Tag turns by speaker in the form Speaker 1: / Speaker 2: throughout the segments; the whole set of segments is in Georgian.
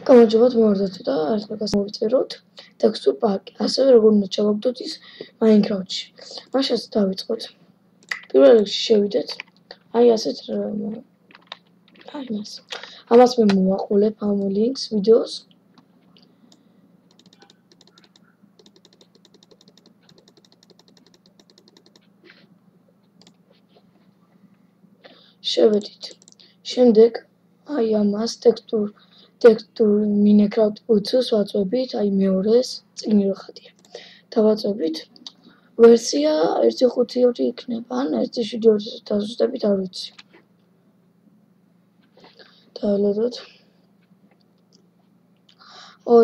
Speaker 1: გამარჯობათ, მივარდათ და ახლა გასმოვიწეროთ ტექსტურ პარკი, ასევე როგორ უნდა ჩავაგდოთ ის Minecraft-ში. მაშინ დავიწყოთ. პირველ რიგში შევიდეთ. აი ასეთ ამას მე მოვაყოლებ ამ ლინკს ვიდეოს. შევედით. შემდეგ აი ამას ტექსტურ Minecraft უცოს ვაწვევით, აი მეორეს წინი რო ხატია. დავაწვევით. ვერსია 1.5 იქნება, ან 1.7 დაზუსტებით არ ვიცი. დაველოდოთ.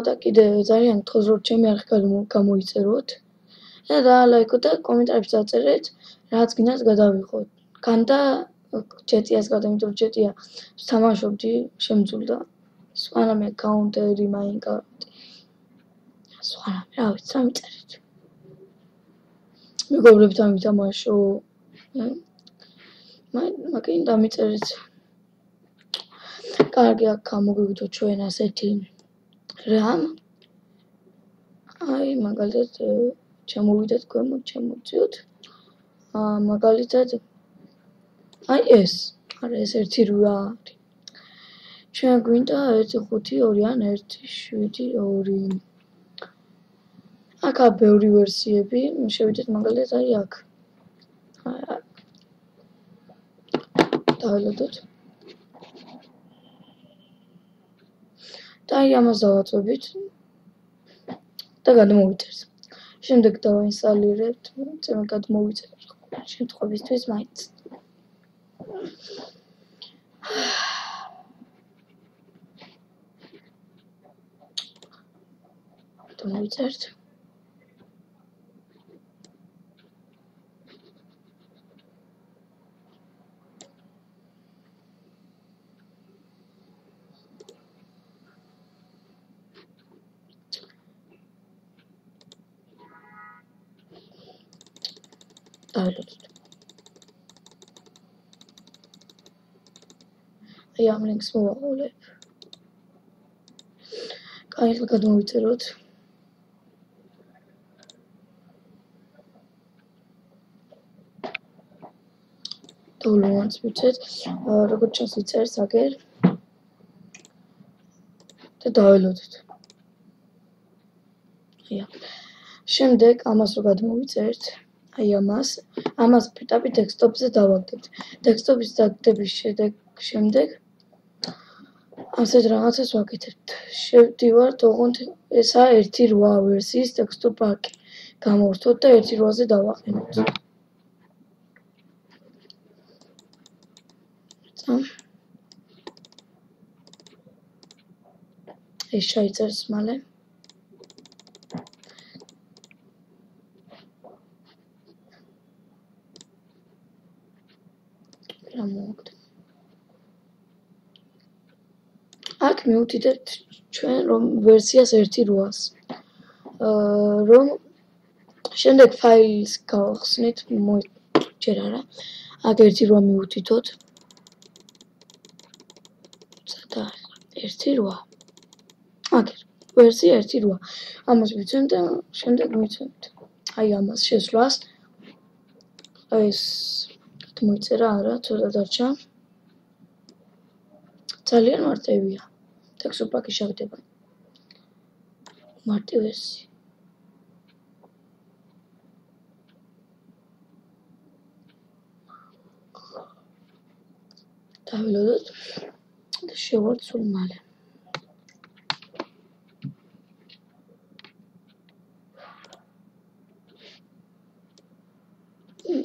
Speaker 1: და კიდე ძალიან გთხოვთ, რომ ჩემი არხი გამოიწეროთ და დაალაიქოთ და კომენტარებში დაწერეთ, რაც გინდათ გადავიღოთ. განდა GTA-ს გადა, იმიტომ რომ GTA ვთამაშობდი, შემძულდა. სვანამი აკაუნტერი Minecraft. სვანამი, რა ვიცი, ამიწერეთ. მეგობრებთან ვითამაშო. მაგინ დამიწერეთ. კარგი, აქ გამოგივიდოთ ჩვენ ასეთი რამ. აი, მაგალითად, ჩამოვიდეთ ქვემოთ, ჩამოვწიოთ. მაგალითად, აი ეს. არა, ეს 1.8 არის. ჩვენ გვინდა 1.5.2 ან 1.7.2. აქა ბევრი ვერსიები, შევიდეთ მაგალითად აი აქ. დაველოდოთ. და აი ამას დავაწვევით და გადმოვიწერთ. შემდეგ დავაინსტალირებთ, წემე გადმოვიწერთ შემთხვევისთვის მაინც. დავაინსტალირებთ. დაველოდოთ. აი ამ ლინკს მოვაყოლებ. კაი, ახლა გადმოვიწეროთ. დოვლოვანს ვიცეთ, როგორც ჩანს ვიწერს აგერ და დაველოდოთ. შემდეგ ამას რო გადმოვიწერთ, აი ამას პირდაპირ დესკტოპზე დავაგდებთ. დესკტოპის დაგდების შემდეგ ასეთ რაღაცას ვაკეთებთ. შევდივართ, ოღონდ ესაა 1.8 ვერსიის ტექსტურ პარკი. გამოვართოთ და 1.8-ზე დავაყენოთ. ეს შეიწერს მალე. აქ მივუთითებთ ჩვენ რომ ვერსიას 1.8-ს. რომ შემდეგ ფაილს გავახსნით, ჯერ არა. აქ 1.8 მივუთითოთ. სადა 1.8. აგერ ვერსია 1.8. ამას ვიცემთ და შემდეგ მივიცემთ. აი ამას შესვლას. ეს მოიწერა არა, ცოტა დარჩა. ძალიან მარტივია. ტექსტურ პარკი შევდება. მარტივ ვერსია. დაველოდოთ და შევართ სულ მალე.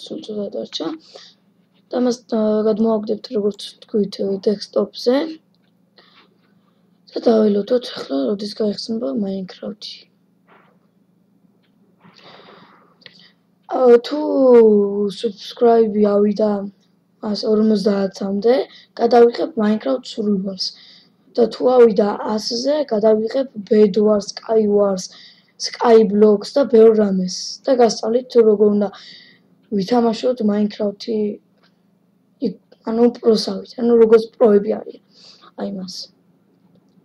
Speaker 1: სულ ცოტა დარჩა. და მას გადმოვაგდებთ როგორც თქვით დესკტოპზე. და დაველოდოთ ახლა როდის გაიხსნება Minecraft-ი. თუ subscribe-ი ავიდა 50-მდე, გადავიღებ Minecraft Survivals. და თუ ავიდა 100-ზე, გადავიღებ Bed Wars, Sky Wars, Skyblocks და ბევრ რამეს. და გასწავლით თუ როგორ უნდა ვითამაშოთ Minecraft-ი. ანუ პროსავით, ანუ როგორც პროები არიან. აი მას.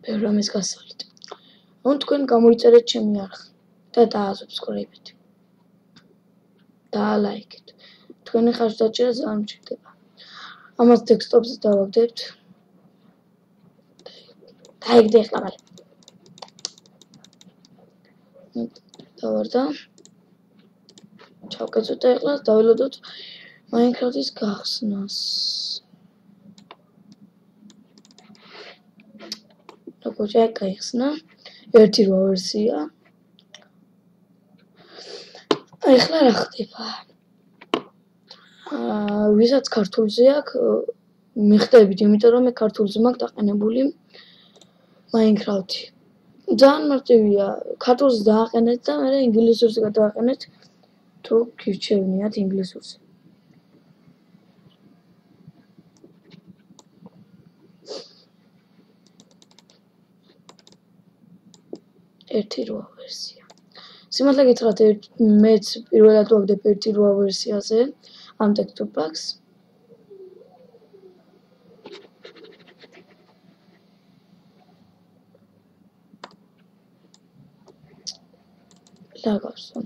Speaker 1: ბევრ რამეს გასავლით. ანუ თქვენ გამოიწერეთ ჩემი არხი და დაასუბსკრაიბეთ. დაალაიქეთ. თქვენი ხარჯდაჭერა ძალიან მჭირდება. ამას დესკტოპზე დავაგდებთ. დაიგდე ახლა მალე. დავარდა. ჩავკეცოთ და ახლა დაველოდოთ Minecraft-ის გახსნას. როგორც გაიხსნა, ერთი რვა ვერსია. ახლა რა ხდება? ვისაც ქართულზე აქვს, მიხდებით, იმიტომ რომ მე ქართულზე მაქვს დაყენებული Minecraft-ი. ძალიან მარტივია, ქართულზე დააყენეთ და მე ინგლისურზე გადააყენეთ, თუ გირჩევნიათ ინგლისურზე. ერთი რვა ვერსია. სიმართლე გითხრათ, მეც პირველად ვაგდებ ერთი რვა ვერსიაზე ამ texture packs. ლაგავსო.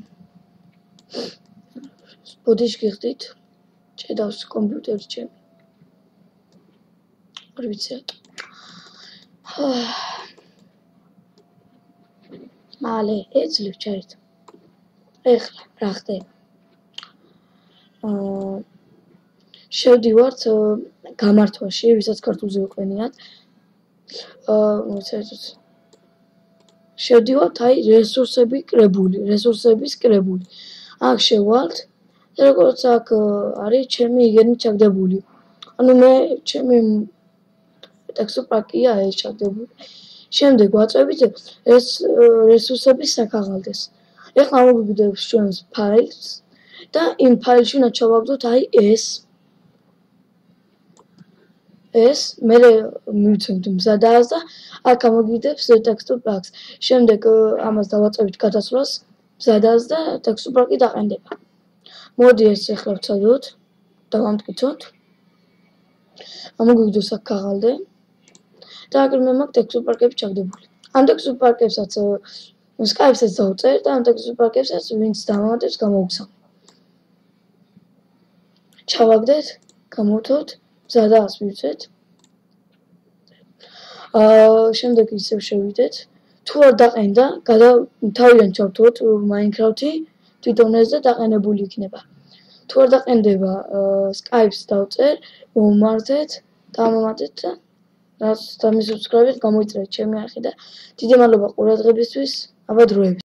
Speaker 1: ბოდიში გიხდით, ჭედავს კომპიუტერი ჩემი. არ ვიცი რატო. მალე ეძლევ ჩაით. ეხლა რა ხდება? შევდივართ გამართვაში, ვისაც ქართულზე ვიყენიათ. მოიცადეთ. შევდივართ რესურსების კრებული. აქ შევალთ და როგორც აქ არის ჩემი იგენი ჩაგდებული. ანუ მე ჩემი texture pack-ია ეს ჩაგდებული. შემდეგ ვაწვევით ეს რესურსების საქაღალდეს. ეხლა მოვიგდებს ჩვენს ფაილს და იმ ფაილში უნდა ჩავაგდოთ ეს მე მივცემთ მზადას და აქ ამოგიდებს texture packs. შემდეგ ამას დავაწევით გადასვლას მზადას და texture pack-ი დაყენდება. მოდი ეს ახლა ვცადოთ და ვამტკიცოთ. ამოგიდოს აქ ქაღალდე და აქ მე მაქვს texture pack-ები ჩაგდებული. ამ texture pack-ebსაც Skype-საც დავწერ და ამ texture pack-ebსაც ვინც დამამატებს გამოვგზავნე. ჩავაგდეთ, გამოვთოთ, მზადას ვივცეთ. შემდეგ ისევ შევიდეთ. თუ არ დაყენდა, თავიდან ჩავთოთ Minecraft-ი თვითონ ეს და დაყენებული იქნება. თუ არ დაყენდება, Skype-ს დავწერ, მომმართეთ, დამამატეთ და და მისუბსკრაიბეთ, გამოიწერეთ ჩემი არხი და დიდი მადლობა ყურადღებისთვის, აბა დროებით.